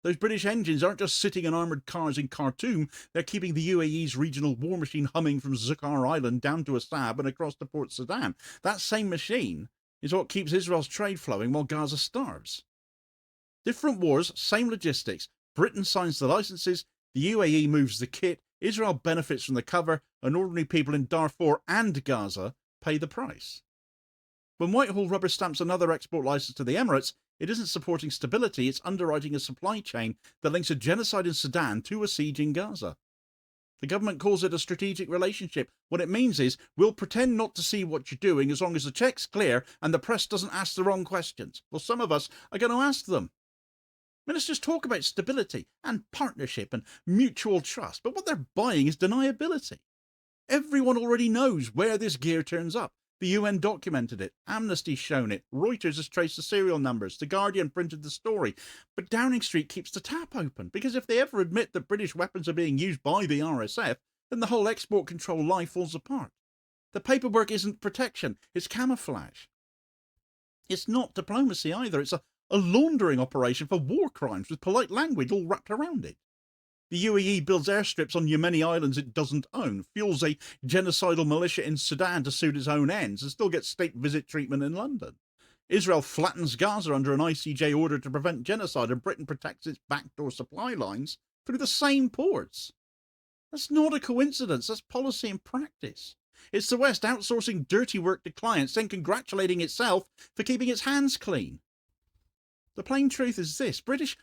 Those British engines aren't just sitting in armoured cars in Khartoum, they're keeping the UAE's regional war machine humming from Zucar Island down to Assab and across to Port Sudan. That same machine is what keeps Israel's trade flowing while Gaza starves. Different wars, same logistics. Britain signs the licenses, the UAE moves the kit, Israel benefits from the cover, and ordinary people in Darfur and Gaza pay the price. When Whitehall rubber stamps another export license to the Emirates, it isn't supporting stability, it's underwriting a supply chain that links a genocide in Sudan to a siege in Gaza. The government calls it a strategic relationship. What it means is, we'll pretend not to see what you're doing as long as the check's clear and the press doesn't ask the wrong questions. Well, some of us are going to ask them. Ministers talk about stability and partnership and mutual trust, but what they're buying is deniability. Everyone already knows where this gear turns up. The UN documented it, Amnesty's shown it, Reuters has traced the serial numbers, The Guardian printed the story. But Downing Street keeps the tap open, because if they ever admit that British weapons are being used by the RSF, then the whole export control lie falls apart. The paperwork isn't protection, it's camouflage. It's not diplomacy either, it's a laundering operation for war crimes with polite language all wrapped around it. The UAE builds airstrips on Yemeni islands it doesn't own, fuels a genocidal militia in Sudan to suit its own ends, and still gets state visit treatment in London. Israel flattens Gaza under an ICJ order to prevent genocide, and Britain protects its backdoor supply lines through the same ports. That's not a coincidence, that's policy and practice. It's the West outsourcing dirty work to clients, then congratulating itself for keeping its hands clean. The plain truth is this: British